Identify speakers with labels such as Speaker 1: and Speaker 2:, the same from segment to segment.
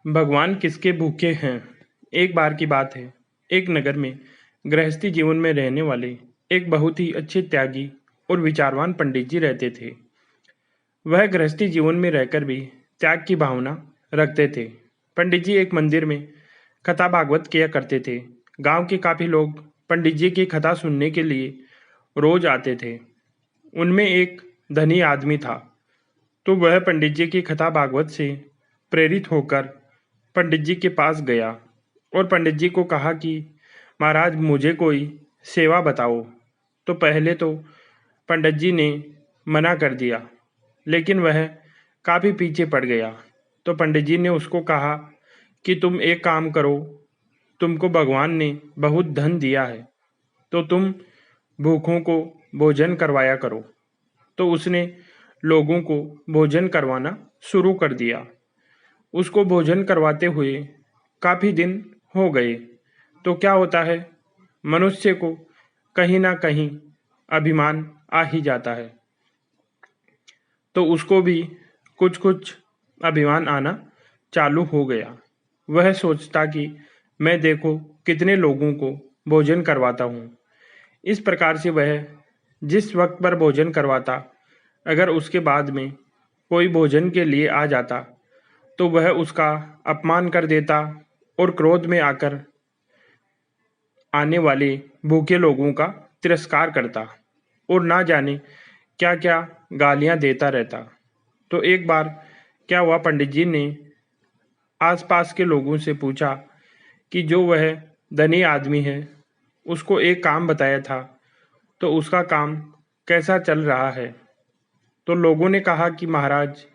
Speaker 1: भगवान किसके भूखे हैं। एक बार की बात है। एक नगर में गृहस्थी जीवन में रहने वाले एक बहुत ही अच्छे त्यागी और विचारवान पंडित जी रहते थे। वह गृहस्थी जीवन में रहकर भी त्याग की भावना रखते थे। पंडित जी एक मंदिर में कथा भागवत किया करते थे। गांव के काफी लोग पंडित जी की कथा सुनने के लिए रोज आते थे। उनमें एक धनी आदमी था, तो वह पंडित जी की कथा भागवत से प्रेरित होकर पंडित जी के पास गया और पंडित जी को कहा कि महाराज, मुझे कोई सेवा बताओ। तो पहले तो पंडित जी ने मना कर दिया, लेकिन वह काफ़ी पीछे पड़ गया। तो पंडित जी ने उसको कहा कि तुम एक काम करो, तुमको भगवान ने बहुत धन दिया है, तो तुम भूखों को भोजन करवाया करो। तो उसने लोगों को भोजन करवाना शुरू कर दिया। उसको भोजन करवाते हुए काफ़ी दिन हो गए। तो क्या होता है, मनुष्य को कहीं ना कहीं अभिमान आ ही जाता है। तो उसको भी कुछ कुछ अभिमान आना चालू हो गया। वह सोचता कि मैं देखो कितने लोगों को भोजन करवाता हूँ। इस प्रकार से वह जिस वक्त पर भोजन करवाता, अगर उसके बाद में कोई भोजन के लिए आ जाता तो वह उसका अपमान कर देता और क्रोध में आकर आने वाले भूखे लोगों का तिरस्कार करता और ना जाने क्या क्या गालियां देता रहता। तो एक बार क्या हुआ, पंडित जी ने आसपास के लोगों से पूछा कि जो वह धनी आदमी है, उसको एक काम बताया था, तो उसका काम कैसा चल रहा है। तो लोगों ने कहा कि महाराज,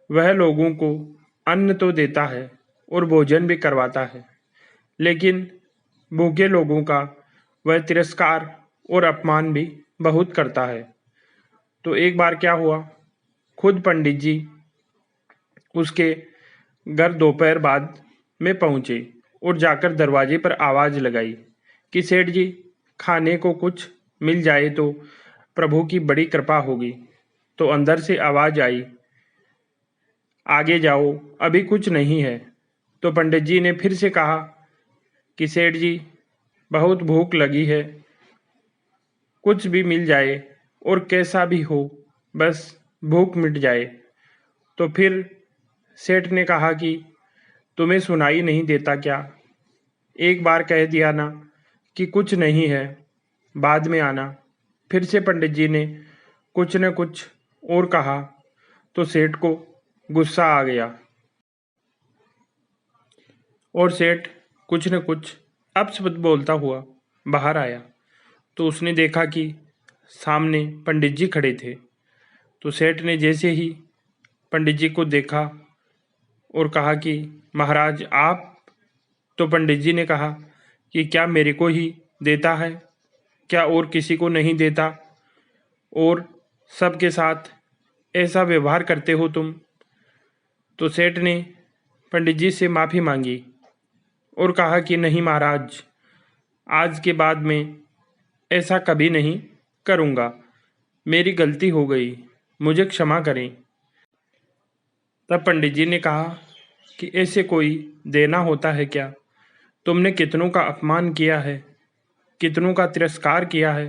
Speaker 1: वह लोगों को अन्न तो देता है और भोजन भी करवाता है, लेकिन भूखे लोगों का वह तिरस्कार और अपमान भी बहुत करता है। तो एक बार क्या हुआ, खुद पंडित जी उसके घर दोपहर बाद में पहुंचे और जाकर दरवाजे पर आवाज़ लगाई कि सेठ जी, खाने को कुछ मिल जाए तो प्रभु की बड़ी कृपा होगी। तो अंदर से आवाज़ आई, आगे जाओ, अभी कुछ नहीं है। तो पंडित जी ने फिर से कहा कि सेठ जी, बहुत भूख लगी है, कुछ भी मिल जाए और कैसा भी हो, बस भूख मिट जाए। तो फिर सेठ ने कहा कि तुम्हें सुनाई नहीं देता क्या? एक बार कह दिया ना कि कुछ नहीं है, बाद में आना। फिर से पंडित जी ने कुछ न कुछ और कहा, तो सेठ को गुस्सा आ गया और सेठ कुछ न कुछ अपशब्द बोलता हुआ बाहर आया। तो उसने देखा कि सामने पंडित जी खड़े थे। तो सेठ ने जैसे ही पंडित जी को देखा और कहा कि महाराज आप? तो पंडित जी ने कहा कि क्या मेरे को ही देता है, क्या और किसी को नहीं देता, और सबके साथ ऐसा व्यवहार करते हो तुम? तो सेठ ने पंडित जी से माफ़ी मांगी और कहा कि नहीं महाराज, आज के बाद में ऐसा कभी नहीं करूँगा, मेरी गलती हो गई, मुझे क्षमा करें। तब पंडित जी ने कहा कि ऐसे कोई देना होता है क्या? तुमने कितनों का अपमान किया है, कितनों का तिरस्कार किया है,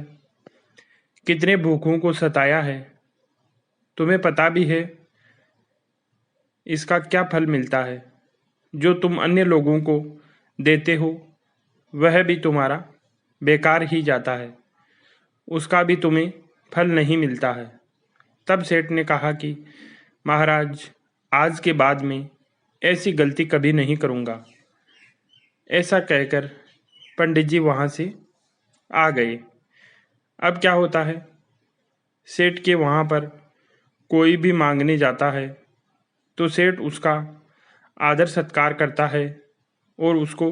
Speaker 1: कितने भूखों को सताया है। तुम्हें पता भी है इसका क्या फल मिलता है। जो तुम अन्य लोगों को देते हो वह भी तुम्हारा बेकार ही जाता है, उसका भी तुम्हें फल नहीं मिलता है। तब सेठ ने कहा कि महाराज, आज के बाद में ऐसी गलती कभी नहीं करूँगा। ऐसा कहकर पंडित जी वहाँ से आ गए। अब क्या होता है, सेठ के वहाँ पर कोई भी मांगने जाता है तो सेठ उसका आदर सत्कार करता है और उसको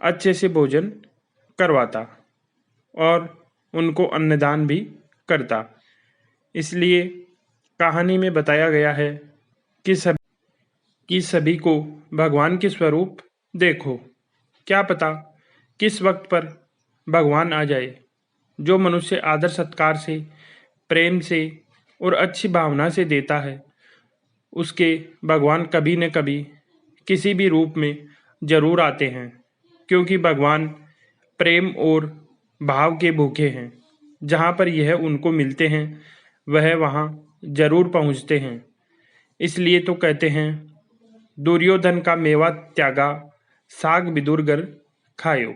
Speaker 1: अच्छे से भोजन करवाता और उनको अन्नदान भी करता। इसलिए कहानी में बताया गया है कि सभी को भगवान के स्वरूप देखो। क्या पता किस वक्त पर भगवान आ जाए। जो मनुष्य आदर सत्कार से, प्रेम से और अच्छी भावना से देता है, उसके भगवान कभी न कभी किसी भी रूप में जरूर आते हैं, क्योंकि भगवान प्रेम और भाव के भूखे हैं। जहाँ पर यह उनको मिलते हैं वह वहाँ जरूर पहुँचते हैं। इसलिए तो कहते हैं, दुर्योधन का मेवा त्यागा, साग विदुरगर खायो।